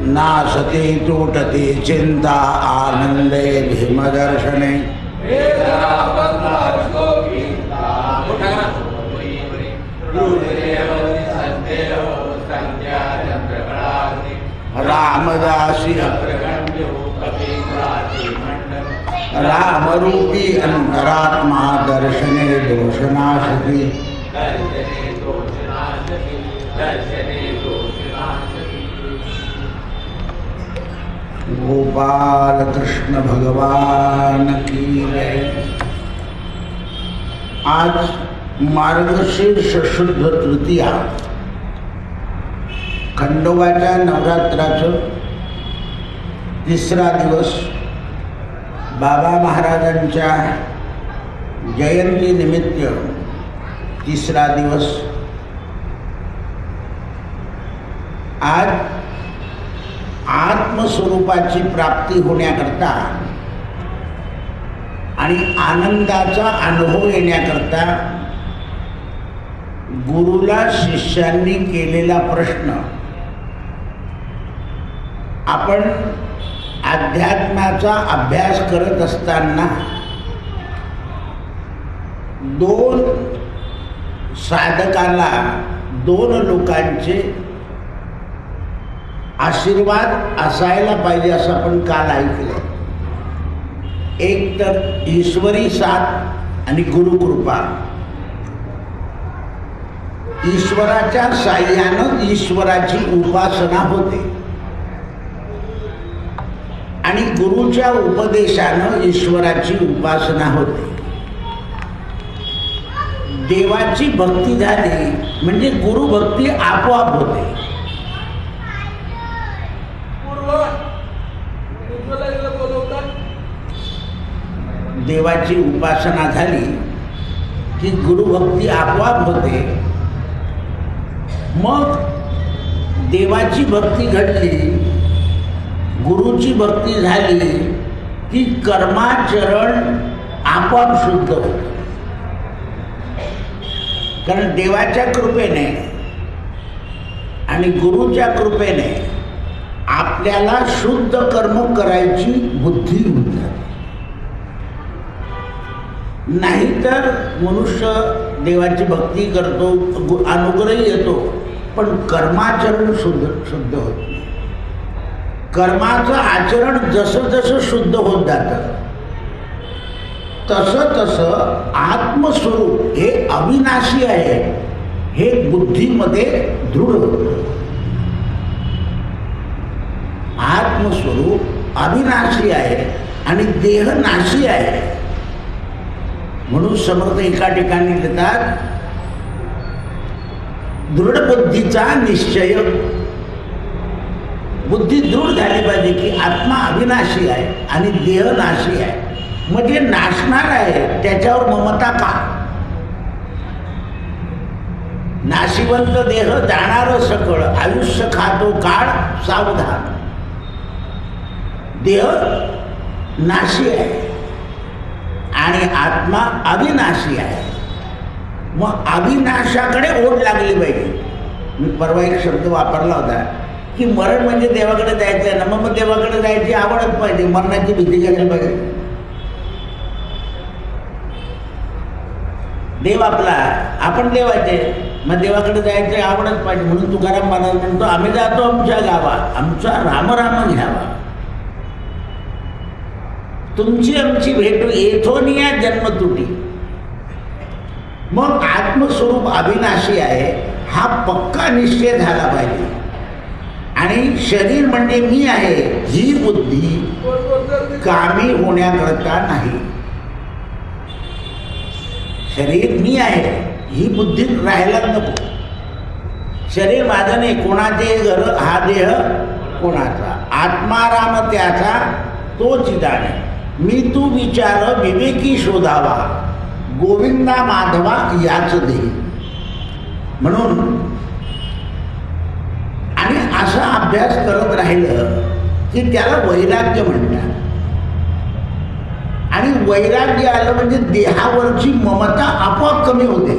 नासती तुटती चिंता आनंदे भीमदर्शने रामदासी रामरूपी अंतरात्मा दर्शने दोषनाशती गोपाल कृष्ण भगवान की जय। आज मार्गशीर्ष शुद्ध तृतीया, खंडोबाच्या नवरात्राचं तिसरा दिवस, बाबा महाराजांच्या जयंतीनिमित्त तिसरा दिवस। आज आत्मस्वरूपाची प्राप्ती होण्याकरता आणि आनंदाचा अनुभव येण्याकरता गुरुला शिष्यांनी केलेला प्रश्न, आपण अध्यात्माचा अभ्यास करत असताना दोन साधकाला, दोन लोकांचे आशीर्वाद असायला पाहिजे असं आपण काल ऐकलं। एक तर ईश्वरी साथ आणि गुरुकृपा। ईश्वराच्या साह्यानं ईश्वराची उपासना होते आणि गुरुच्या उपदेशानं ईश्वराची उपासना होते। देवाची भक्ती झाली म्हणजे गुरुभक्ती आपोआप होते। देवाची उपासना झाली की गुरुभक्ती आपोआप होते। मग देवाची भक्ती घडली, गुरुची भक्ती झाली की कर्माचरण आपोआप शुद्ध होतं। कारण देवाच्या कृपेने आणि गुरुच्या कृपेने आपल्याला शुद्ध कर्म करायची बुद्धी होऊन जाते। नाहीतर मनुष्य देवाची भक्ती करतो, अनुग्रह येतो, पण कर्माचरण शुद्ध होत नाही। कर्माचं आचरण जसं जसं शुद्ध होत जातं तसं तसं आत्मस्वरूप हे अविनाशी आहे हे बुद्धीमध्ये दृढ होतं। आत्मस्वरूप अविनाशी आहे आणि देह नाशी आहे। म्हणून समर्थ एका ठिकाणी लिहितात, दृढ बुद्धीचा निश्चय। बुद्धी दृढ झाली पाहिजे की आत्मा अविनाशी आहे आणि देह नाशी आहे, म्हणजे नाशणार आहे, त्याच्यावर ममता का? नाशिवंत देह जाणार सकळ, आयुष्य खातो काळ सावधान। देह नाशी आहे आणि आत्मा अविनाशी आहे। मग अविनाशाकडे ओढ लागली पाहिजे। मी परवा एक शब्द वापरला होता की मरण म्हणजे देवाकडे जायचं आहे ना, मग देवाकडे जायची आवडच पाहिजे, मरणाची भीती करायला पाहिजे। देव आपला, आपण देवाचे, मग देवाकडे जायचं आवडच पाहिजे। म्हणून तुकाराम महाराज म्हणतो, आम्ही जातो आमच्या गावात, आमचा रामराम घ्यावा। तुमची आमची भेट येथोनिया जन्म तुटी। मग आत्मस्वरूप अविनाशी आहे हा पक्का निश्चय झाला पाहिजे। आणि शरीर म्हणजे मी आहे ही बुद्धी कामी होण्याकरता नाही। शरीर मी आहे ही बुद्धी राहायला नको। शरीर माझं नाही, कोणाचे घर, हा देह कोणाचा, आत्माराम त्याचा तोच जाणे। मी तू विचार विवेकी शोधावा, गोविंदा माधवा याच देही म्हणून. आणि असा अभ्यास करत राहिलं की त्याला वैराग्य म्हणतात. आणि वैराग्य आलं म्हणजे देहावरची ममता आपोआप कमी होते.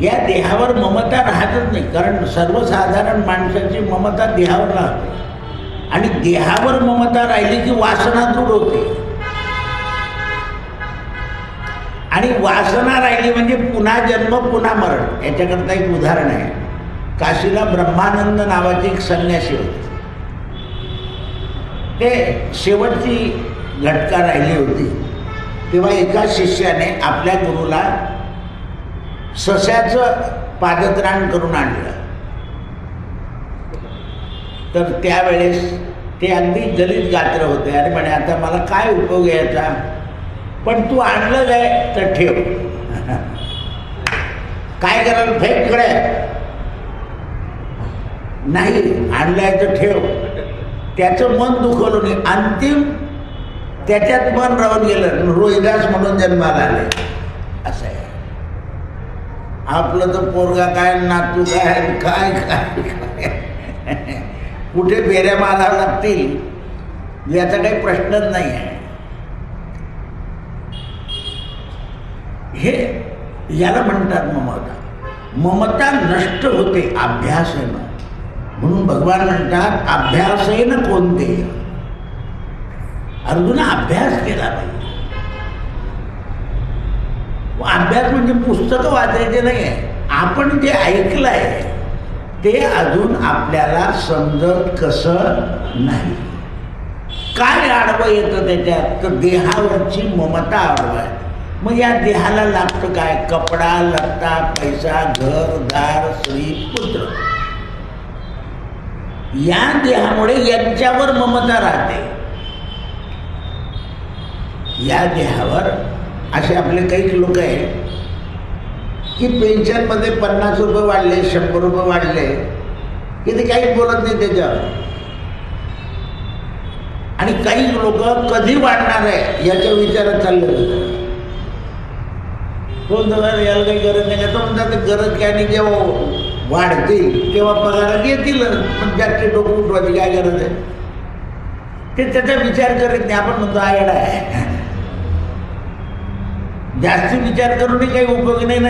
या देहावर ममता राहतच नाही, कारण सर्वसाधारण माणसाची ममता देहावर राहते. आणि देहावर ममता राहिली की वासना दूर होते. आणि वासना राहिली म्हणजे पुन्हा जन्म पुन्हा मरण. याच्याकरता एक उदाहरण आहे. काशीला ब्रह्मानंद नावाचे एक संन्यासी होते. ते शेवटची घटका राहिली होती तेव्हा एका शिष्याने आपल्या गुरुला सस्याचं पादत्राण करून आणलं. तर त्यावेळेस ते अगदी दलित गात्र होते आणि म्हणे आता मला काय उपयोग यायचा, पण तू आणलं काय तर ठेव. काय करायला फेक कडे नाही आणलंय तर ठेव. त्याचं मन दुखवलं नाही. अंतिम त्याच्यात मन राहून गेलं. रोहिदास म्हणून जन्माला आले. असं आहे. आपलं तर पोरगा काय नातू काय काय काय कुठे फेऱ्या माराव्या लागतील याचा काही प्रश्नच नाही आहे. हे याला म्हणतात ममता. ममता नष्ट होते अभ्यासानं. म्हणून भगवान म्हणतात अभ्यासेन कोणते. अर्जुना अभ्यास केला पाहिजे. अभ्यास म्हणजे पुस्तकं वाचायचे नाही आहे. आपण जे ऐकलं आहे ते अजून आपल्याला समजत कसं नाही. काय आडवं येतं त्याच्यात तर देहावरची ममता आडवं आहे. मग या देहाला लागतं काय, कपडा लत्ता पैसा घर दार स्त्री पुत्र. या देहामुळे यांच्यावर ममता राहते. या देहावर असे आपले काही लोक आहेत की पेन्शनमध्ये 50 रुपये वाढले 100 रुपये वाढले की ते काहीच बोलत नाही त्याच्यावर. आणि काही लोक कधी वाढणार आहे याच्या विचारात चालले होते. तो याला काही गरज नाही का, तो म्हणतात गरज काय नाही, जेव्हा वाढतील तेव्हा पगारात येतील. पण जास्त डोकं उठवायची काय गरज आहे ते त्याचा विचार करत नाही. आपण म्हणतो आयडा आहे. जास्त विचार करूनही काही उपयोग नाही ना.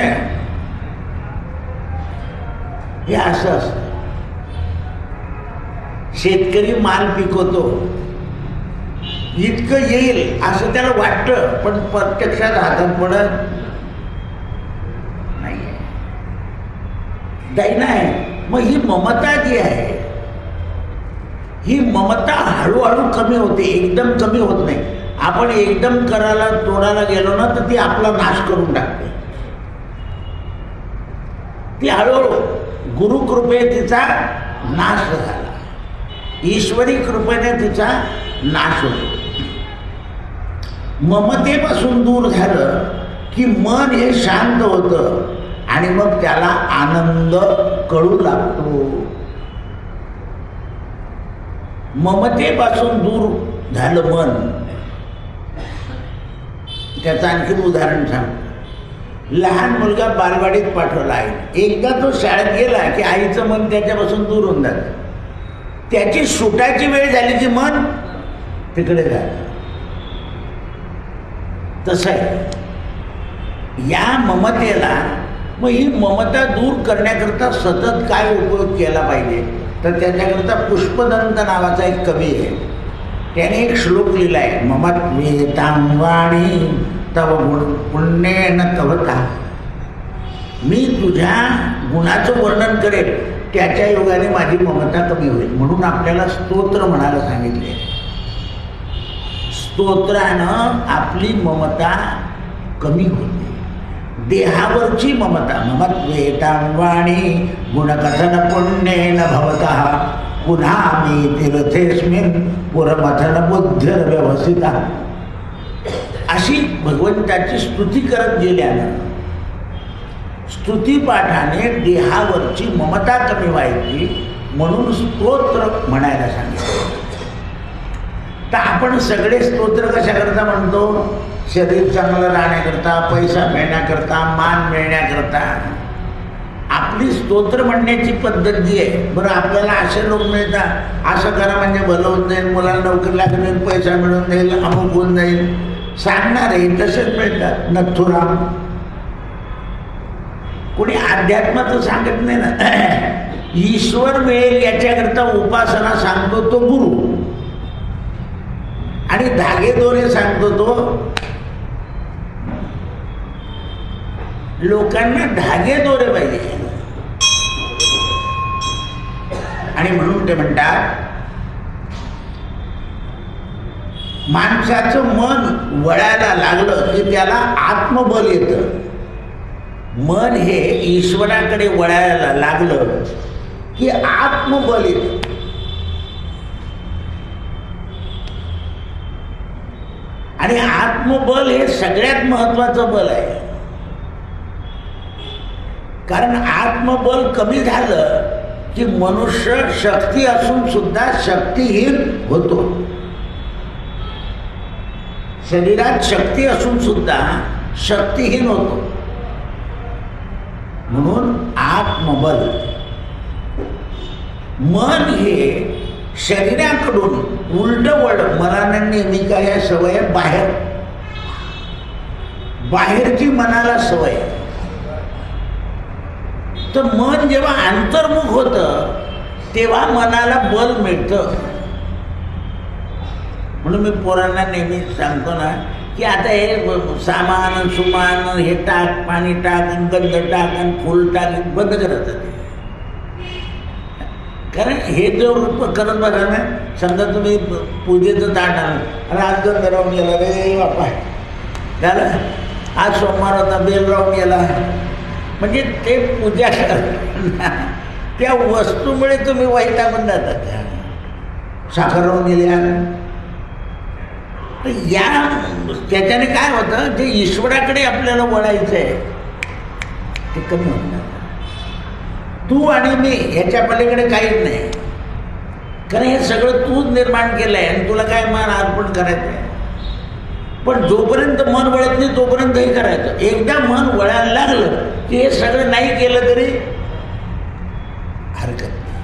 हे असं असतं. शेतकरी माल पिकवतो, इतकं येईल असं त्याला वाटतं, पण प्रत्यक्षात हातात पडत नाही. दैना आहे. मग ही ममता जी आहे ही ममता हळूहळू कमी होते, एकदम कमी होत नाही. आपण एकदम करायला तोडायला गेलो ना तर ती आपला नाश करून टाकते. ती हळूहळू गुरुकृपे तिचा नाश झाला, ईश्वरी कृपेने तिचा नाश होतो. ममतेपासून दूर झालं की मन हे शांत होतं आणि मग त्याला आनंद कळू लागतो. ममतेपासून दूर झालं मन. त्याचं आणखी उदाहरण सांगतो. लहान मुलगा बालवाडीत पाठवला आहे. एकदा तो शाळेत गेला की आईचं मन त्याच्यापासून दूर होऊन जातं. त्याची सुटायची वेळ झाली की मन तिकडे जातं. तसं आहे या ममतेला. मग ही ममता दूर करण्याकरता सतत काय उपयोग केला पाहिजे तर त्याच्याकरता पुष्पदंत नावाचा एक कवी आहे. त्याने एक श्लोक लिहिला आहे. ममत्वेतां वाणी तव गुण पुण्येन कवता. मी तुझ्या गुणाचं वर्णन करेल त्याच्या योगाने माझी ममता कमी होईल. म्हणून आपल्याला स्तोत्र म्हणायला सांगितले. स्तोत्रानं आपली ममता कमी होते. देहावरची ममता. ममत्वेतां वाणी गुणकथन पुण्येन भवतः पुन्हा मी तीर्थेस्मिन् पुरमथन बुद्धिर्व्यवसिता. अशी भगवंताची स्तुती करत गेल्यानं स्तुतीपाठाने देहावरची ममता कमी व्हायची. म्हणून स्तोत्र म्हणायला सांगितलं. तर आपण सगळे स्तोत्र कशा करता म्हणतो. शरीर चांगलं राहण्याकरता, पैसा मिळण्याकरता, मान मिळण्याकरता आपली स्तोत्र म्हणण्याची पद्धत जी आहे. बरं, आपल्याला असे लोक मिळतात, असं करा म्हणजे भलं होऊन जाईल, मुलाला नोकरी लागेल, पैसा मिळून जाईल, अमुक होऊन जाईल सांगणारे तसेच मिळतात. नथुराम कोणी अध्यात्माचं सांगत नाही ना, ईश्वर मिळेल याच्याकरता उपासना सांगतो तो गुरु, आणि धागे दोरे सांगतो तो लोकांना धागे दोरे पाहिजे. आणि म्हणून ते म्हणतात माणसाचं मन वळायला लागलं की त्याला आत्मबल येतं. मन हे ईश्वराकडे वळायला लागलं की आत्मबल येतं. आणि आत्मबल हे सगळ्यात महत्वाचं बल आहे. कारण आत्मबल कमी झालं की मनुष्य शक्ती असून सुद्धा शक्तिहीन होतो. शरीरात शक्ती असून सुद्धा शक्तिहीन होतो. म्हणून आत्मबल, मन हे शरीराकडून उलट वळ. मनाने नेहमी काय सवय बाहेरची मनाला सवय. तर मन जेव्हा अंतर्मुख होतं तेव्हा मनाला बल मिळतं. म्हणून मी पोरांना नेहमी सांगतो ना की आता हे सामान सुमान हे टाक, पाणी टाक, गंध टाक आणि फुल टाक बंद करत. कारण हे जो करत बघा ना, समजा तुम्ही पूजेचं ताट आणलं, आज गंध राहून गेला रे बापा झालं, आज सोमवार होता बेल राहून गेला, म्हणजे ते पूजा त्या वस्तूमुळे तुम्ही वैतागून जातात. साखर राहून गेल्या, त्याच्याने काय होतं, जे ईश्वराकडे आपल्याला वळायचं आहे ते कमी होतं. तू आणि मी ह्याच्या पलीकडे काहीच नाही. कारण हे सगळं तूच निर्माण केलंय आणि तुला काय मन अर्पण करायचं आहे. पण जोपर्यंत मन वळत नाही तोपर्यंत हे करायचं. एकदा मन वळायला लागलं की हे सगळं नाही केलं तरी हरकत नाही.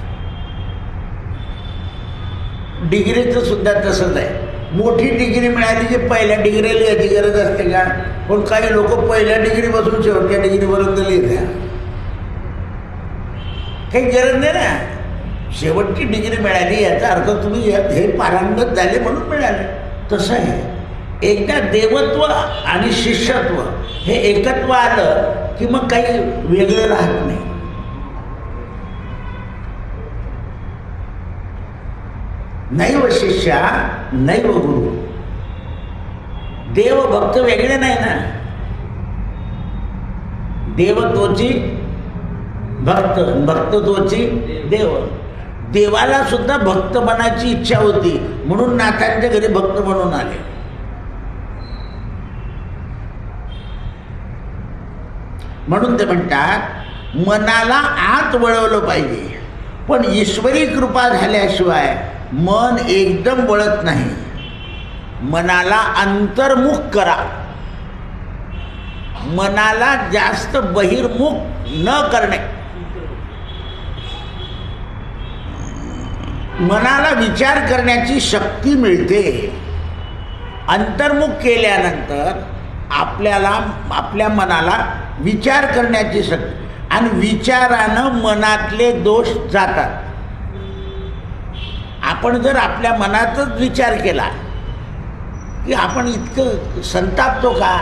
डिग्रीचं सुद्धा तसंच आहे. मोठी डिग्री मिळाली की पहिल्या डिग्रीला याची गरज असते का? पण काही लोक पहिल्या डिग्रीपासून शेवटच्या डिग्रीपर्यंत लिहितात. काही गरज नाही ना. शेवटची डिग्री मिळाली याचा अर्थ तुम्ही हे पारंगत झाले म्हणून मिळाले. तसं आहे. एकदा देवत्व आणि शिष्यत्व हे एकत्व आलं की मग काही वेगळं राहत नाही. नैव शिष्या नैव गुरु. देव भक्त वेगळे नाही ना. देवत्वाची भक्त, भक्तत्वाची देव. देवाला सुद्धा भक्त बनायची इच्छा होती म्हणून नाथांच्या घरी भक्त बनून आले. म्हणून ते म्हणतात मनाला आत वळवलं पाहिजे. पण ईश्वरी कृपा झाल्याशिवाय मन एकदम वळत नाही. मनाला अंतर्मुख करा. मनाला जास्त बहिर्मुख न करणे. मनाला विचार करण्याची शक्ती मिळते. अंतर्मुख केल्यानंतर आपल्याला आपल्या मनाला विचार करण्याची शक्ती, आणि विचारानं मनातले दोष जातात. आपण जर आपल्या मनातच विचार केला की आपण इतकं संतापतो का?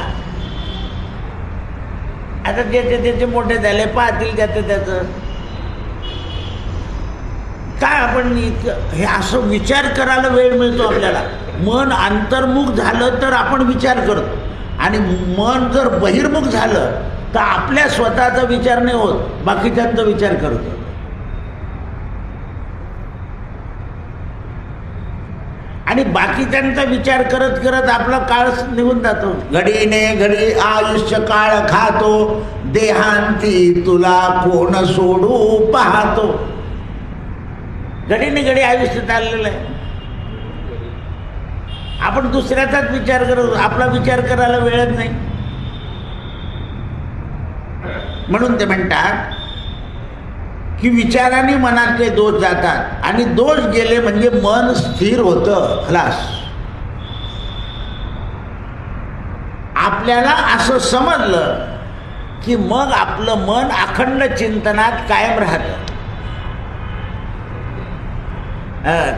आता त्याचे मोठे झाले पाहतील त्याचं काय, आपण इतकं हे असं विचार करायला वेळ मिळतो आपल्याला. मन अंतर्मुख झालं तर आपण विचार करतो, आणि मन जर बहिर्मुख झालं तर आपल्या स्वतःचा विचार नाही होत, बाकीच्यांचा विचार करतो. आणि बाकीच्यांचा विचार करत करत आपला काळ निघून जातो. घडीने घडी आयुष्य काळ खातो, देहांती तुला कोण सोडू पाहतो. घडीने घडी आयुष्य चाललेलं आहे. आपण दुसऱ्याचाच विचार करत, आपला विचार करायला वेळच नाही. म्हणून ते म्हणतात की विचाराने मनातले दोष जातात आणि दोष गेले म्हणजे मन स्थिर होतं, खलास. आपल्याला असं समजलं की मग आपलं मन अखंड चिंतनात कायम राहतं.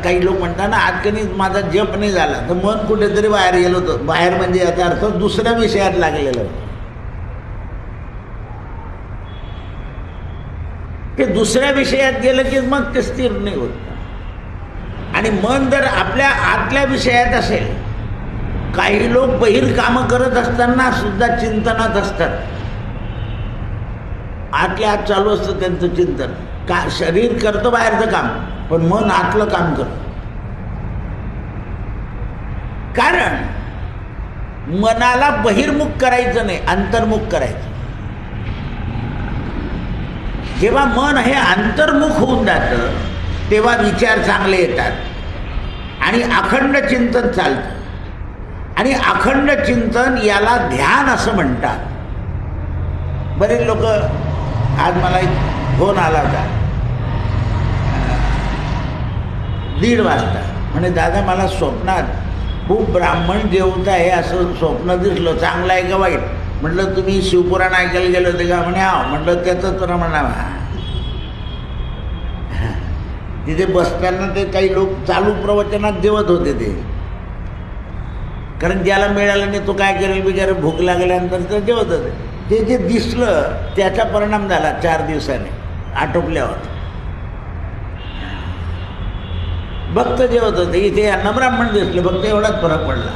काही लोक म्हणतात ना, आज कधी माझा जप नाही झाला तर मन कुठेतरी बाहेर गेलो होतं. बाहेर म्हणजे याचा अर्थ दुसऱ्या विषयात लागलेलं होतं. ते दुसऱ्या विषयात गेलं की मग ते स्थिर नाही होत. आणि मन जर आपल्या आतल्या विषयात असेल, काही लोक बहिर कामं करत असताना सुद्धा चिंतनात असतात. आतल्या आत चालू असतं त्यांचं चिंतन. का शरीर करतं बाहेरचं काम, पण मन आतलं काम करतं. कारण मनाला बहिर्मुख करायचं नाही, अंतर्मुख करायचं. जेव्हा मन हे अंतर्मुख होऊन जातं तेव्हा विचार चांगले येतात आणि अखंड चिंतन चालतं. आणि अखंड चिंतन याला ध्यान असं म्हणतात. बरेच लोक, आज मला एक फोन आला होता 1:30 वाजता, म्हणे दादा मला स्वप्नात खूप ब्राह्मण जेवत आहे असं स्वप्न दिसलं, चांगलं आहे का वाईट? म्हटलं तुम्ही शिवपुराण ऐकायला गेले होते का? म्हणे हा. म्हटलं त्याचं तर म्हणा, तिथे बसताना ते काही लोक चालू प्रवचनात जेवत होते ते. कारण ज्याला मिळालं नाही तो काय करेल, बिचारे भूक लागल्यानंतर तर जेवत होते. ते जे दिसलं त्याचा परिणाम झाला 4 दिवसाने आटोपल्यावर. भक्त जेवत होते, इथे यांना ब्राह्मण दिसले, फक्त एवढाच फरक पडला.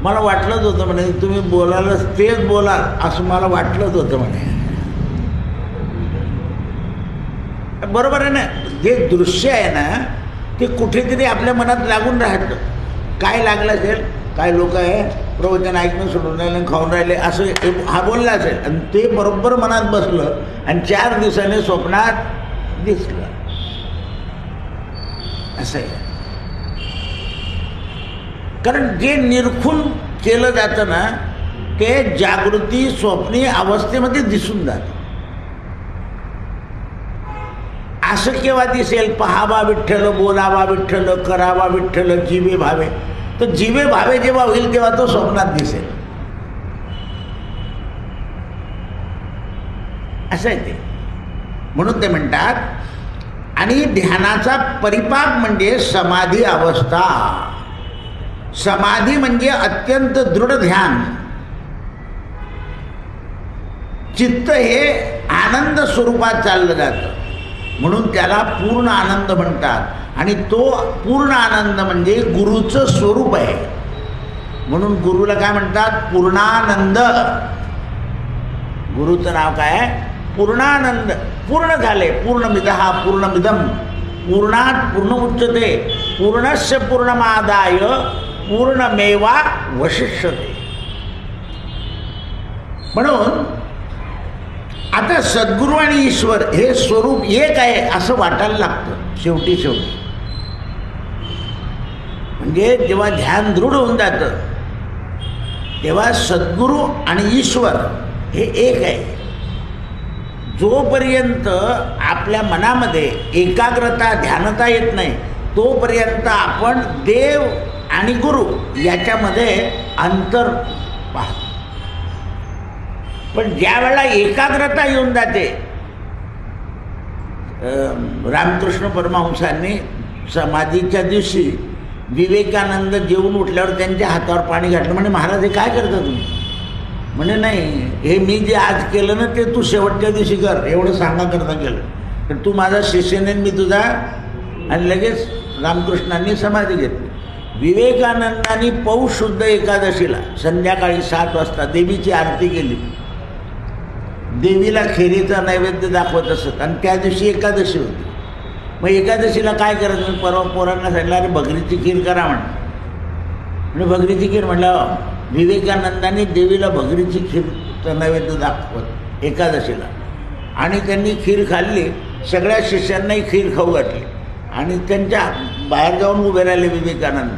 मला वाटलंच होतं म्हणे तुम्ही बोलालच तेच बोलाल असं मला वाटलंच होतं म्हणे. बरोबर आहे ना. जे दृश्य आहे ना ते कुठेतरी आपल्या मनात लागून राहतं. काय लागलं असेल, काय लोक आहे प्रवचन ऐकणं सोडून राहिले, खाऊन राहिले असं हा बोलला असेल आणि ते बरोबर मनात बसलं आणि 4 दिवसाने स्वप्नात दिसलं. असं आहे. कारण जे निरखून केलं जातं ना ते जागृती स्वप्नी अवस्थेमध्ये दिसून जातं. असं केव्हा दिसेल? पहावा विठ्ठल, बोलावा विठ्ठल, करावा विठ्ठल, जीवे भावे. तर जीवे भावे जेव्हा होईल तेव्हा तो स्वप्नात दिसेल. असं आहे ते. म्हणून ते म्हणतात. आणि ध्यानाचा परिपाक म्हणजे समाधी अवस्था. समाधी म्हणजे अत्यंत दृढ ध्यान. चित्त हे आनंद स्वरूपात चाललं जातं, म्हणून त्याला पूर्ण आनंद म्हणतात. आणि तो पूर्ण आनंद म्हणजे गुरुचं स्वरूप आहे. म्हणून गुरुला काय म्हणतात? पूर्णानंद. गुरुचं नाव काय आहे? पूर्णानंद. पूर्ण झाले. पूर्णमिदः पूर्णमिदं पूर्णात् पूर्ण उच्यते पूर्णस्य पूर्णमादाय पूर्णमेवा वशिष्यते. म्हणून आता सद्गुरू आणि ईश्वर हे स्वरूप एक आहे असं वाटायला लागतं शेवटी. म्हणजे जेव्हा ध्यान दृढ होऊन जातं तेव्हा सद्गुरू आणि ईश्वर हे एक आहे. जोपर्यंत आपल्या मनामध्ये एकाग्रता, ध्यानता येत नाही तोपर्यंत आपण देव आणि गुरु याच्यामध्ये अंतर पाहतो. पण ज्या वेळेला एकाग्रता येऊन जाते, रामकृष्ण परमहंसांनी समाधीच्या दिवशी विवेकानंद जेवून उठल्यावर त्यांच्या हातावर पाणी घातलं. म्हणे महाराज हे काय करता तुम्ही? म्हणे नाही, हे मी जे आज केलं ना ते तू शेवटच्या दिवशी कर, एवढं सांगा करता केलं. तर तू माझा शिष्यने मी तुझा. आणि लगेच रामकृष्णांनी समाधी घेतली. विवेकानंदांनी पौष शुद्ध एकादशीला संध्याकाळी 7 वाजता देवीची आरती केली. देवीला खिरीचा नैवेद्य दाखवत असत आणि त्या दिवशी एकादशी होती. मग एकादशीला काय करायचं? मी परवा पोरांना सांगितलं अरे भगरीची खीर करा म्हणजे भगरीची खीर म्हटलं. विवेकानंदांनी देवीला भगरीची खीरचा नैवेद्य दाखवत एकादशीला आणि त्यांनी खीर खाल्ली. सगळ्या शिष्यांनाही खीर खाऊ घातली आणि त्यांच्या बाहेर जाऊन उभे राहिले विवेकानंद.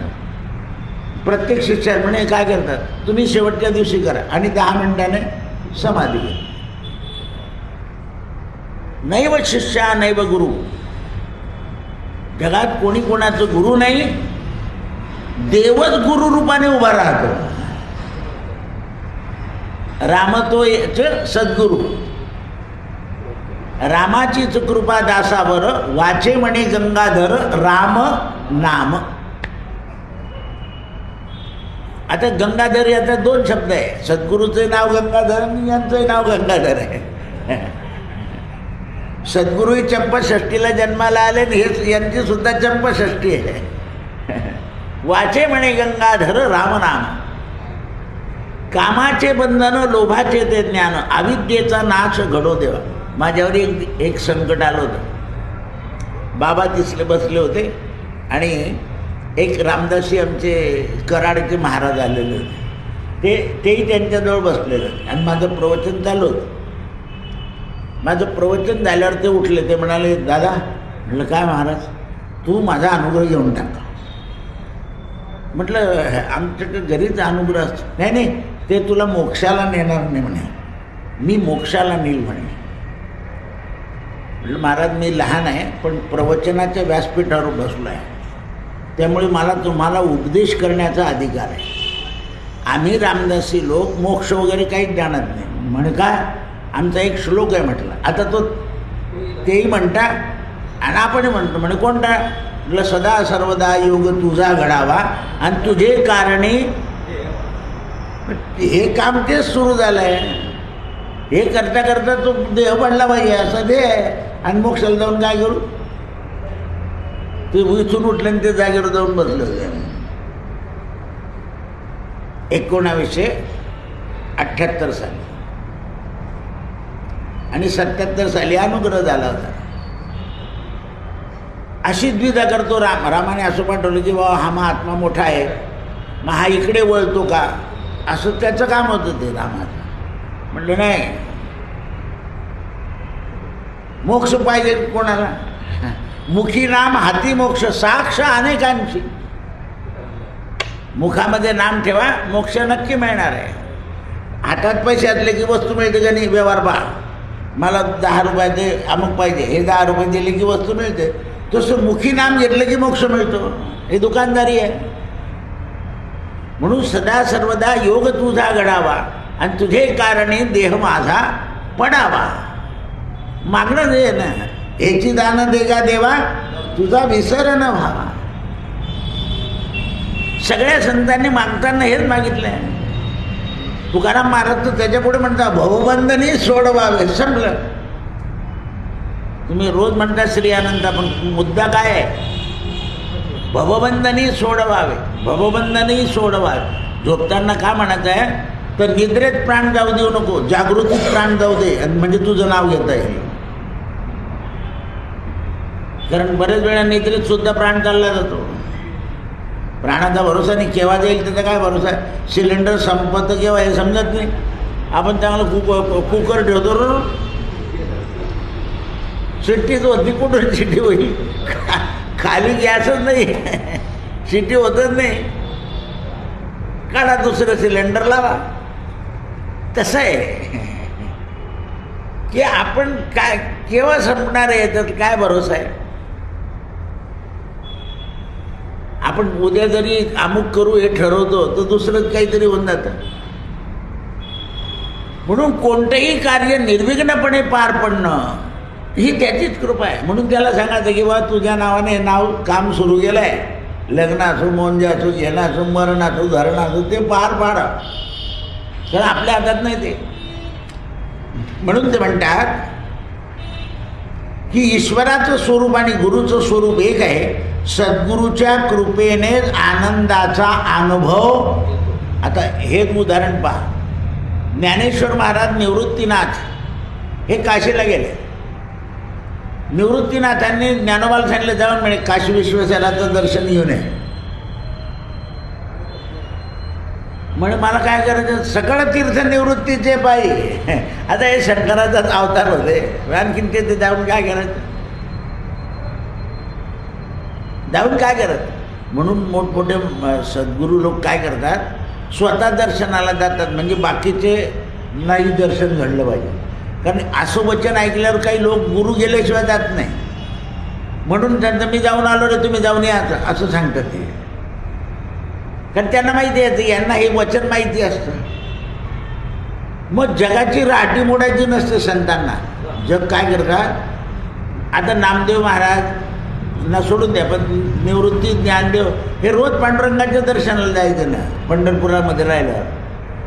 प्रत्येक शिष्य म्हणे काय करतात, तुम्ही शेवटच्या दिवशी करा आणि 10 मिनिटाने समाधी घ्या. नैव शिष्या नैव गुरु. जगात कोणी कोणाचं गुरु नाही, देवच गुरु रूपाने उभा राहतो. राम तो सद्गुरु. रामाचीच कृपा दासावर, वाचे म्हणे गंगाधर राम नाम. आता गंगाधर याचा 2 शब्द आहे. सद्गुरूचे नाव गंगाधर आणि यांचंही नाव गंगाधर आहे. सद्गुरूही चंपाषष्ठीला जन्माला आले, हे यांची सुद्धा चंपाषष्ठी आहे. वाचे म्हणे गंगाधर रामनाम. कामाचे बंधन लोभाचे ते ज्ञान, अविद्येचा नाश घडो देवा. माझ्यावर एक संकट आलं होतं. बाबा तिसरे बसले होते आणि एक रामदासी आमचे कराडचे महाराज आलेले होते. तेही त्यांच्याजवळ बसलेले होते आणि माझं प्रवचन चालू होतं. माझं प्रवचन झाल्यावर ते उठले. ते म्हणाले, दादा. म्हटलं काय महाराज, तू माझा अनुग्रह घेऊन टाका. म्हटलं आमच्याकडे घरीच अनुग्रह असतो. नाही नाही, ते तुला मोक्षाला नेणार नाही म्हणे, मी मोक्षाला नेईल म्हणे. म्हटलं महाराज मी लहान आहे, पण प्रवचनाच्या व्यासपीठावर बसलो आहे, त्यामुळे मला तुम्हाला उपदेश करण्याचा अधिकार आहे. आम्ही रामदासी लोक मोक्ष वगैरे काहीच जाणत नाही. म्हणे काय, आमचा एक श्लोक आहे म्हटलं. आता तो तेही म्हणता आणि आपण म्हणतो. म्हणे कोणता? म्हटलं सदा सर्वदा योग तुझा घडावा आणि तुझे कारणे. हे काम तेच सुरू झालं आहे. हे करता करता तो देह पडला पाहिजे असं देह आहे. आणि मोक्षाला जाऊन काय करू? ते इथून उठले आणि ते जागेवर जाऊन बसले होते. 1978 साली आणि 77 साली अनुग्रह झाला होता. अशी द्विधा करतो रामाने असं पाठवलं की बाबा हा महात्मा मोठा आहे, मग हा इकडे वळतो का, असं त्याचं काम होतं ते रामाचं. म्हटलं नाही, मोक्ष पाहिजे कोणाला? मुखी नाम हाती मोक्ष, साक्ष अनेकांची. मुखामध्ये नाम ठेवा, मोक्ष नक्की मिळणार आहे. हातात पैसे असले की वस्तू मिळते का नाही? व्यवहार पहा, मला 10 रुपये दे, अमुक पाहिजे, हे 10 रुपये दिले की वस्तू मिळते. तसं मुखी नाम घेतलं की मोक्ष मिळतो. हे दुकानदारी आहे. म्हणून सदा सर्वदा योग तुझा घडावा आणि तुझे कारणे देह माझा पडावा. मागणं दे ना, याची दान दे का देवा, तुझा विसर न व्हावा. सगळ्या संतांनी मागताना हेच मागितलंय. तुकाराम महाराज तर त्याच्या पुढे म्हणता भवबंधनी सोडवावे. संपलं. तुम्ही रोज म्हणता श्री अनंत, पण मुद्दा काय आहे? भवबंधनी सोडवावे, भवबंधनी सोडवावे. झोपताना का म्हणायचं आहे? तर निद्रेत प्राण जाऊ देऊ नको, जागृतीत प्राण जाऊ दे, म्हणजे तुझं नाव घेता येईल. कारण बरेच वेळा निद्रेत सुद्धा प्राण चालला जातो. प्राणाचा भरोसा नाही, केव्हा जाईल त्याचा काय भरोसा आहे? सिलेंडर संपत केव्हा हे समजत नाही. आपण चांगलं कुकर ठेवतो, शिट्टीच होती, कुठून शिट्टी होईल? खाली गॅसच नाही, शिट्टी होतच नाही. काढा दुसरं सिलेंडर लावा. तसं आहे की आपण काय केव्हा संपणार आहे याच्यात काय भरोसा आहे? आपण उद्या जरी अमुक करू हे ठरवतो तर दुसरं काहीतरी होऊन जातं. म्हणून कोणतंही कार्य निर्विघ्नपणे पार पडणं ही त्याचीच कृपा आहे. म्हणून त्याला सांगायचं की बा तुझ्या नावाने नाव काम सुरू केलं आहे, लग्न असो, मोंजे असो, घेणं असो, मरण असो, धरण असो, ते पार पाडा. तर आपल्या हातात नाही ते. म्हणून ते म्हणतात की ईश्वराचं स्वरूप आणि गुरुचं स्वरूप एक आहे. सद्गुरूच्या कृपेने आनंदाचा अनुभव. आता हेच उदाहरण पहा. ज्ञानेश्वर महाराज निवृत्तीनाथ हे काशीला गेले. निवृत्तीनाथांनी ज्ञानोबाला सांगितलं जाऊन म्हणे काशी विश्वेश्वराचं दर्शन घेऊन ये. म्हणे मला काय करायचं? सकळ तीर्थ निवृत्तीचे पायी. आता हे शंकराचाच अवतार होते, आणखीन ते जाऊन काय करायचं? जाऊन काय करत? म्हणून मोठमोठे सद्गुरू लोक काय करतात, स्वतः दर्शनाला जातात, म्हणजे बाकीचे नाही दर्शन घडलं पाहिजे. कारण असं वचन ऐकल्यावर काही लोक गुरु गेल्याशिवाय जात नाही. म्हणून त्यांचं मी जाऊन आलो रे, तुम्ही जाऊन या असं सांगतात ते. कारण त्यांना माहिती आहे, यांना हे वचन माहिती असतं. मग जगाची राहटी मोडायची नसते संतांना. जग काय करतात, आता नामदेव महाराज ना सोडून द्या, पण निवृत्ती ज्ञानदेव हे रोज पांडुरंगाच्या दर्शनाला जायचं ना, पंढरपुरामध्ये राहिलं.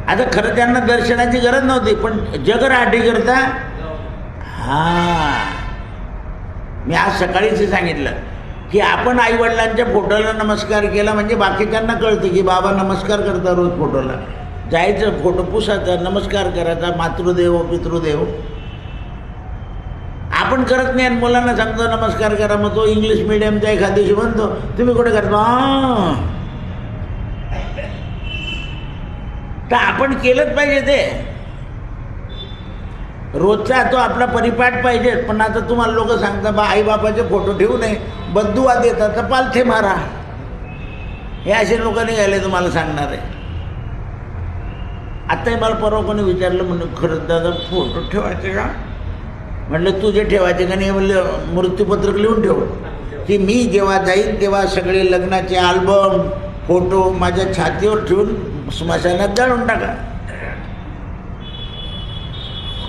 आता खरं त्यांना दर्शनाची गरज नव्हती, पण जग राहटी करता. हां, मी आज सकाळीच सांगितलं की आपण आईवडिलांच्या फोटोला नमस्कार केला म्हणजे बाकीच्यांना कळतं की बाबा नमस्कार करता रोज फोटोला. जायचं, फोटो पुसायचा, नमस्कार करायचा, मातृदेव पितृदेव. आपण करत नाही आणि मुलांना सांगतो नमस्कार करा. मग तो इंग्लिश मिडियमचा एखाद दिवशी म्हणतो तुम्ही कुठे करता. तर आपण केलंच पाहिजे ते. रोजचा तो आपला परिपाठ पाहिजे. पण आता तुम्हाला लोक सांगतात बा आईबापाचे फोटो ठेवू नये, बद्दुआ देतात, तर पालथे मारा. हे असे लोक निघाले तुम्हाला सांगणार आहे. आत्ताही मला परवा कोणी विचारलं, म्हणून खरंच दादा फोटो ठेवायचे का? म्हटलं तुझे ठेवायचे का नाही? म्हणलं मृत्यूपत्रक लिहून ठेव की मी जेव्हा जाईन तेव्हा सगळे लग्नाचे अल्बम फोटो माझ्या छातीवर ठेवून स्मशानात जाळून टाका.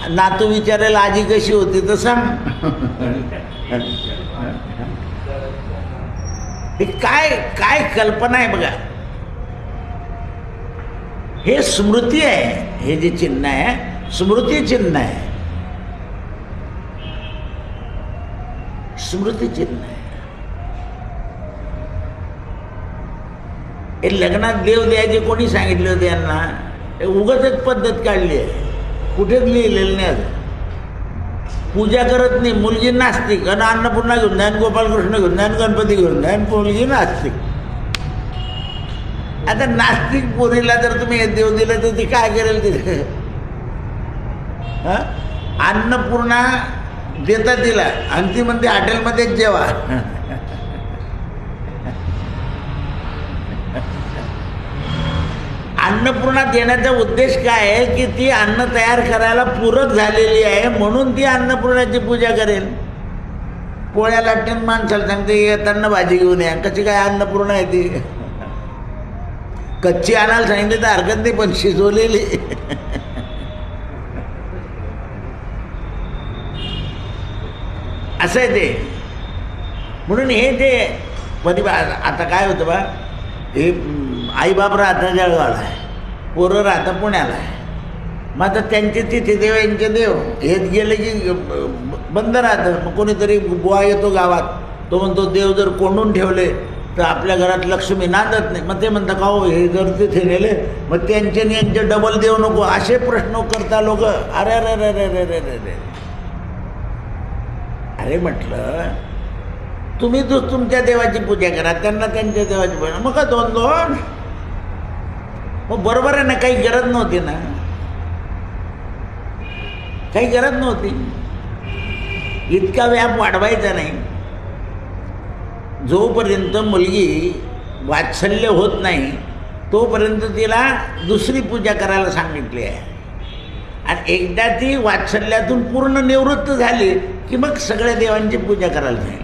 नातू विचारायला आजी कशी होती तर सांग. हे काय काय कल्पना आहे बघा. हे स्मृती आहे. हे जे चिन्ह आहे स्मृती चिन्ह आहे. स्मृती चिन्ह आहे. हे लग्नात देव द्यायचे कोणी सांगितले होते यांना? उगाचच पद्धत काढली आहे, कुठेच लिहिलेलं नाही. पूजा करत नाही, मुलगी नास्तिक, आणि अन्नपूर्णा घेऊन जाईन, गोपालकृष्ण घेऊन जाईन, गणपती घेऊन जाईन, मुलगी नास्तिक. आता नास्तिक पोरीला जर तुम्ही हे देव दिलं तर ती काय करेल? तिथे अन्नपूर्णा देता तिला आणि ती म्हणते हॉटेलमध्येच जेवा. अन्नपूर्णा देण्याचा उद्देश काय आहे की ती अन्न तयार करायला पूरक झालेली आहे, म्हणून ती अन्नपूर्णाची पूजा करेल. पोळ्या लाटून माणसाला सांगते येताना भाजी घेऊन या. कशी काय अन्नपूर्णा आहे ती? कच्ची आणायला सांगितली तर हरकत नाही, पण शिजवलेली. असं आहे ते. म्हणून हे जे आता काय होतं बा, हे आईबाप राहता जळगावला आहे, पोरं राहता पुण्याला आहे. मग आता त्यांचे तिथे देव यांचे देव हेच गेले की बंद राहतं. मग कोणीतरी बुवा येतो गावात, तो म्हणतो देव जर कोंडून ठेवले तर आपल्या घरात लक्ष्मी नांदत नाही. मग ते म्हणतात का हो हे जर तिथे नेले मग त्यांचे यांचे डबल देव नको, असे प्रश्न करता लोक. अरे अरे अरे अरे अरे अरे अरे अरे म्हटलं तुम्ही तुमच्या देवाची पूजा करा, त्यांना त्यांच्या देवाची पूजा. मग का दोन दोन? मग बरोबर आहे ना, काही गरज नव्हती ना, काही गरज नव्हती. इतका व्याप वाढवायचा नाही. जोपर्यंत मुलगी वात्सल्य होत नाही तोपर्यंत तिला दुसरी पूजा करायला सांगितली आहे. आणि एकदा ती वात्सल्यातून पूर्ण निवृत्त झाली की मग सगळ्या देवांची पूजा करायला सांगितली.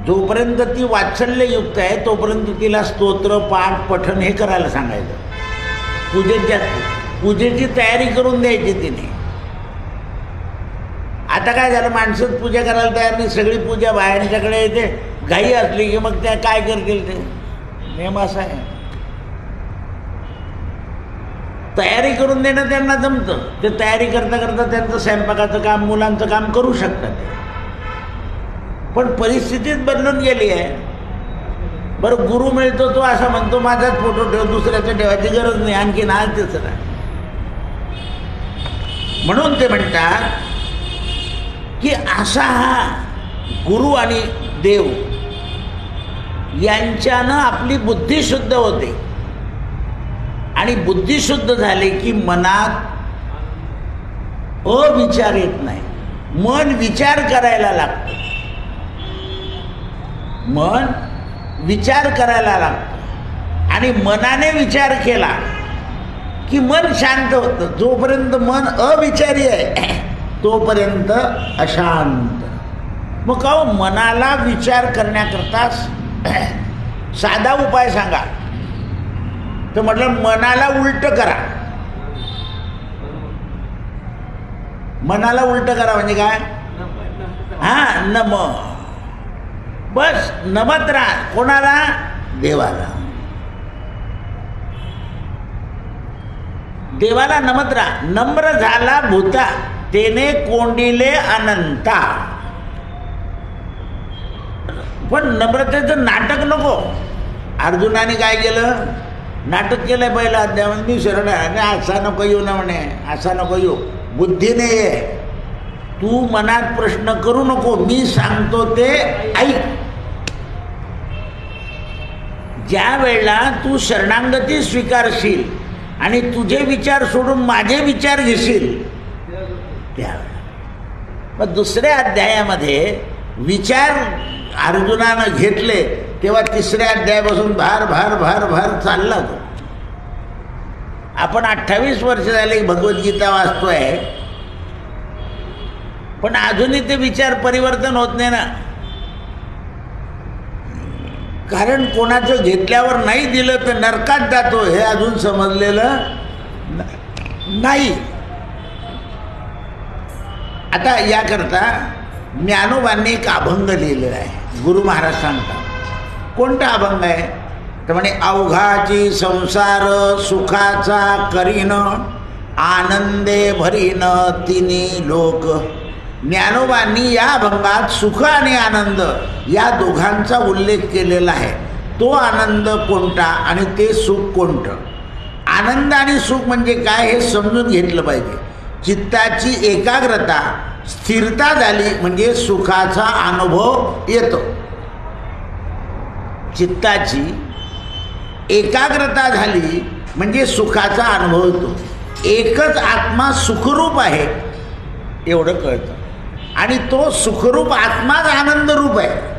जोपर्यंत ती वात्सल्ययुक्त आहे तोपर्यंत तिला स्तोत्र पाठ पठण हे करायला सांगायचं. पूजेची तयारी करून द्यायची तिने. आता काय झालं, माणसंच पूजा करायला तयार नाही, सगळी पूजा बाहेरच्याकडे येते. घाई असली की मग त्या काय करतील? ते नियम असा आहे. तयारी करून देणं त्यांना जमतं. ते तयारी करता करता त्यांचं स्वयंपाकाचं काम मुलांचं काम करू शकतात. पण परिस्थितीच बदलून गेली आहे. बरं गुरु मिळतो तो असा म्हणतो माझाच फोटो ठेव, दुसऱ्याचा ठेवायची गरज नाही. आणखीन आज त्याचं नाही. म्हणून ते म्हणतात की असा हा गुरु आणि देव यांच्यानं आपली बुद्धी शुद्ध होते. आणि बुद्धी शुद्ध झाली की मनात अविचार येत नाही. मन विचार करायला लागतं. मन विचार करायला लागतो आणि मनाने विचार केला की मन शांत होतं. जोपर्यंत मन अविचारी आहे तोपर्यंत अशांत. मग का मनाला विचार करण्याकरता साधा उपाय सांगा तर म्हटलं मनाला उलट करा. मनाला उलट करा म्हणजे काय? हा, नम. बस नमत राहा. कोणाला? देवाला. देवाला नमत राहा. नम्र झाला भूता तेने कोंडिले अनंता. पण नम्रतेचं नाटक नको. अर्जुनाने काय केलं? नाटक केलंय पहिला अध्यायामध्ये. मी शरण आहे, असा नको येऊ ना म्हणे, असा नको येऊ. बुद्धीने ये. तू मनात प्रश्न करू नको, मी सांगतो ते ऐक. ज्या वेळेला तू शरणागती स्वीकारशील आणि तुझे विचार सोडून माझे विचार घेशील त्यावेळेला. मग दुसऱ्या अध्यायामध्ये विचार अर्जुनानं घेतले तेव्हा तिसऱ्या अध्यायापासून भार भार भार भार चालला तो. आपण 28 वर्ष झाले भगवद्गीता वाचतोय पण अजूनही ते विचार परिवर्तन होत नाही ना. कारण कोणाचं घेतल्यावर नाही दिलं तर नरकात जातो हे अजून समजलेलं नाही. आता याकरता ज्ञानोबांनी एक अभंग लिहिलेला आहे. गुरु महाराज सांगतात. कोणता अभंग आहे तर म्हणे अवघाची संसार सुखाचा करीन आनंदे भरीन तिन्ही लोक. ज्ञानोबांनी या अभंगात सुख आणि आनंद या दोघांचा उल्लेख केलेला आहे. तो आनंद कोणता आणि ते सुख कोणतं? आनंद आणि सुख म्हणजे काय हे समजून घेतलं पाहिजे. चित्ताची एकाग्रता स्थिरता झाली म्हणजे सुखाचा अनुभव येतो. चित्ताची एकाग्रता झाली म्हणजे सुखाचा अनुभव येतो. एकच आत्मा सुखरूप आहे एवढं कळतं आणि तो सुखरूप आत्माच आनंदरूप आहे.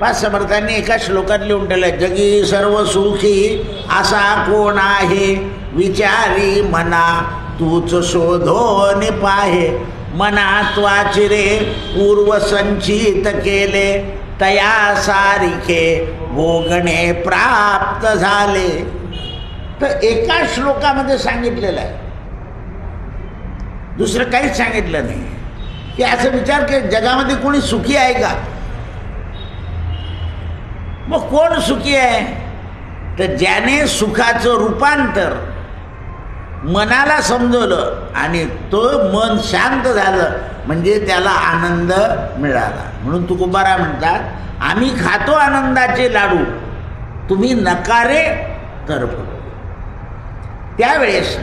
पाच समर्थांनी एका श्लोकात लिहून ठेवलं जगी सर्व सुखी असा कोण आहे विचारी मना तूच शोधोन पाहे. मनात वाचिरे पूर्व संचित केले तया सारिखे भोगणे प्राप्त झाले. तर एका श्लोकामध्ये सांगितलेलं आहे, दुसरं काहीच सांगितलं नाही. की असं विचार की जगामध्ये कोणी सुखी आहे का? मग कोण सुखी आहे तर ज्याने सुखाचं रूपांतर मनाला समजवलं आणि तो मन शांत झालं म्हणजे त्याला आनंद मिळाला. म्हणून तुकोबाराय म्हणतात आम्ही खातो आनंदाचे लाडू तुम्ही नकारे तर पडो. त्यावेळेस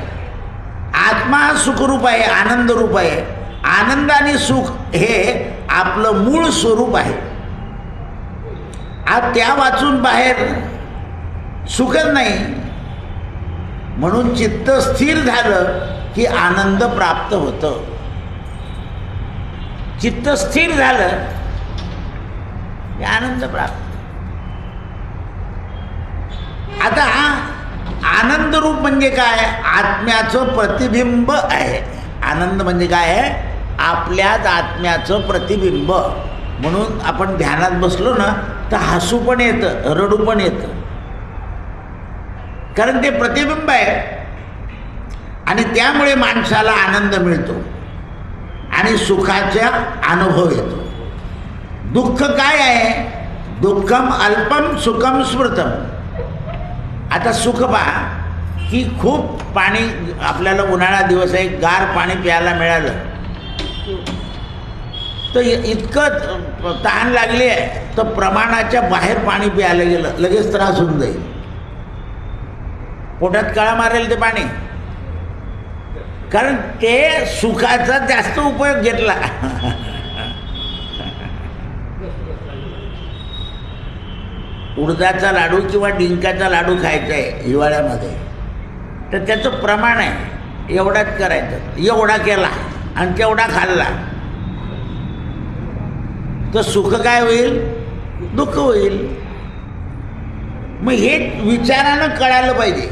आत्मा सुखरूप आहे, आनंद रूप आहे. आनंद आणि सुख हे आपलं मूळ स्वरूप आहे. आज त्या वाचून बाहेर सुखच नाही. म्हणून चित्त स्थिर झालं की आनंद प्राप्त होतं. चित्त स्थिर झालं की आनंद प्राप्त. आता आनंद रूप म्हणजे काय? आत्म्याचं प्रतिबिंब आहे. आनंद म्हणजे काय आहे? आपल्याच आत्म्याचं प्रतिबिंब. म्हणून आपण ध्यानात बसलो ना तर हसू पण येतं, रडू पण येतं. कारण ते प्रतिबिंब आहे आणि त्यामुळे माणसाला आनंद मिळतो आणि सुखाचा अनुभव येतो. दुःख काय आहे? दुःखम अल्पम सुखम स्मृतम. आता सुख पहा की खूप पाणी आपल्याला उन्हाळा दिवस आहे गार पाणी प्यायला मिळालं तर इतकं तहान लागली आहे तर प्रमाणाच्या बाहेर पाणी प्यायला गेलं लगेच त्रास होऊन जाईल. पोटात कळा मारेल ते पाणी. कारण ते सुखाचा जास्त उपयोग घेतला. उडदाचा लाडू किंवा डिंकाचा लाडू खायचा आहे हिवाळ्यामध्ये तर त्याचं प्रमाण आहे एवढाच करायचं. एवढा केला आणि तेवढा खाल्ला तर सुख काय होईल, दुःख होईल. मग हे विचारानं कळायला पाहिजे,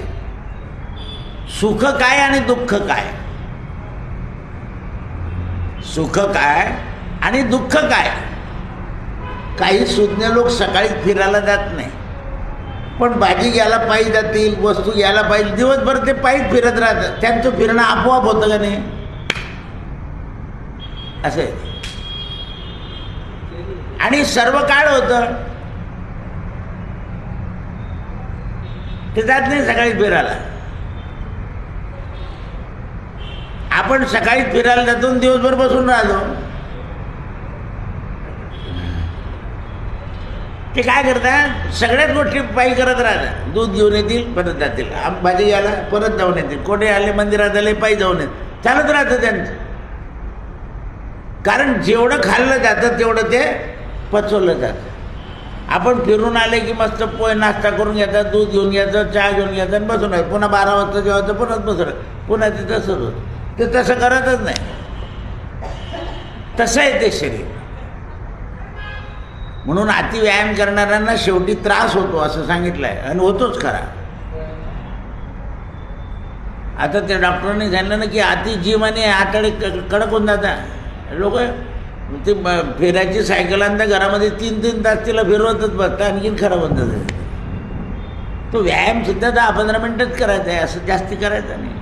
सुख काय आणि दुःख काय, सुख काय आणि दुःख काय. काही सुज्ञ लोक सकाळी फिरायला जात नाही, पण भाजी घ्यायला पायी जातील, वस्तू घ्यायला पाहिजे, दिवसभर ते पायीच फिरत राहतात. त्यांचं फिरणं आपोआप होतं का नाही, असं आहे. आणि सर्व काळ होतं, ते जात नाही सकाळी फिरायला. आपण सकाळी फिरायला जातो, दिवसभर बसून राहतो. ते काय करतात, सगळ्याच गोष्टी पायी करत राहतात. दूध घेऊन येतील, परत जातील, भाजी घ्यायला परत जाऊन येतील, कोठे आले मंदिरात आले पायी जाऊन येत, चालत राहतं त्यांचं. कारण जेवढं खाल्लं जातं तेवढं ते पचवलं जातं. आपण फिरून आले की मस्त पोहे नाश्ता करून घ्यायचा, दूध घेऊन घ्यायचं, चहा घेऊन घ्यायचा आणि बसून आहे. पुन्हा 12 वाजता जेवायचं, पुन्हा बसून, पुन्हा ते तसंच होतं. ते तसं करतच नाही. तसं आहे ते शरीर. म्हणून अति व्यायाम करणाऱ्यांना शेवटी त्रास होतो असं सांगितलं आहे, आणि होतोच खरा. आता त्या डॉक्टरांनी सांगितलं ना की अति जिम आणि आतडे कडक होऊन जातात. लोक ते फिरायची सायकल आणता घरामध्ये 3-3 तास तिला फिरवतच बसतात, आणखीन खराब होत जातं. तो व्यायाम सुद्धा 10-15 मिनटंच करायचा आहे, असं जास्ती करायचं नाही.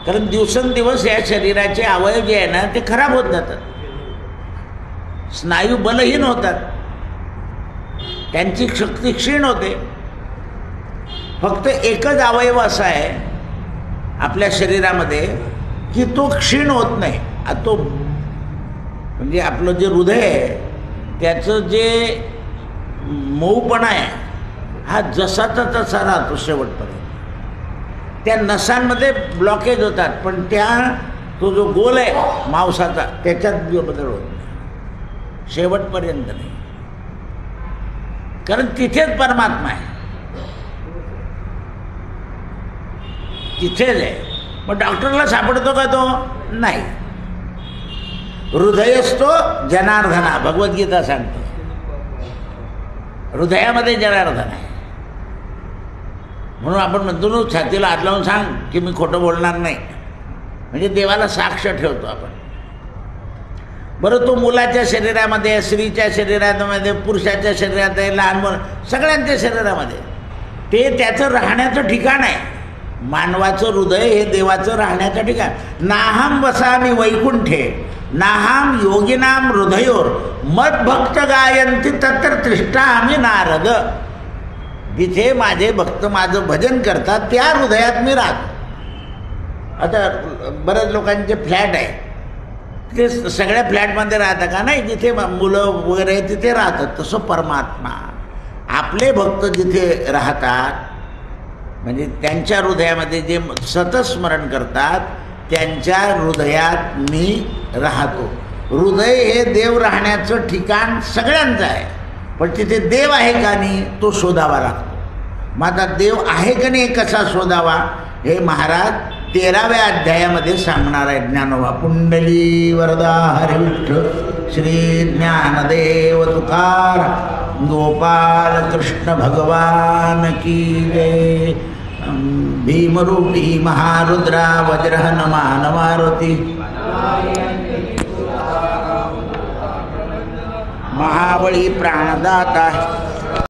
कारण दिवसेंदिवस या शरीराचे अवयव जे आहे ना ते खराब होत जातात, स्नायू बलहीन होतात, त्यांची शक्ती क्षीण होते. फक्त एकच अवयव असा आहे आपल्या शरीरामध्ये की तो क्षीण होत नाही. तो म्हणजे आपलं जे हृदय आहे त्याचं जे मऊपणा आहे हा जसाचा तसा राहतो शेवटपर्यंत. त्या नसांमध्ये ब्लॉकेज होतात, पण तो जो गोल आहे मांसाचा त्याच्यात बदल होत नाही, शेवटपर्यंत नाही. कारण तिथेच परमात्मा आहे, तिथेच आहे. मग डॉक्टरला सापडतो का तो? नाही. हृदयस्थो जनार्दना, भगवद्गीता सांगतो, हृदयामध्ये जनार्दन आहे. म्हणून आपण म्हणतो ना, छातीला हात लावून सांग की मी खोटं बोलणार नाही, म्हणजे देवाला साक्ष ठेवतो आपण. बरं, तो मुलाच्या शरीरामध्ये आहे, स्त्रीच्या शरीरामध्ये, पुरुषाच्या शरीरात आहे, लहान मुलं, सगळ्यांच्या शरीरामध्ये. ते त्याचं राहण्याचं ठिकाण आहे. मानवाचं हृदय हे देवाचं राहण्याचं ठिकाण. नाहम वसामी वैकुंठे नाहम योगिनाम हृदयोर मदभक्त गायंती तत्र तिष्ठामि नारद. जिथे माझे भक्त माझं भजन करतात त्या हृदयात मी राहतो. आता बऱ्याच लोकांचे फ्लॅट आहे, ते सगळ्या फ्लॅटमध्ये राहतात का? नाही, जिथे मुलं वगैरे तिथे राहतात. तसं परमात्मा आपले भक्त जिथे राहतात, म्हणजे त्यांच्या हृदयामध्ये जे सतत स्मरण करतात त्यांच्या हृदयात मी राहतो. हृदय हे देव राहण्याचं ठिकाण सगळ्यांचं आहे, पण तिथे देव आहे का नाही तो शोधावा लागतो. मग आता देव आहे का नाही कसा शोधावा हे महाराज 13व्या अध्यायामध्ये सांगणार आहे. ज्ञानोबा पुंडली वरदा हरी विठ्ठल श्री ज्ञानदेव तुकार गोपाल कृष्ण भगवान की जय. भीमरूपी महारुद्रा वज्रहनुमान मारुती महाबळी प्राणदाता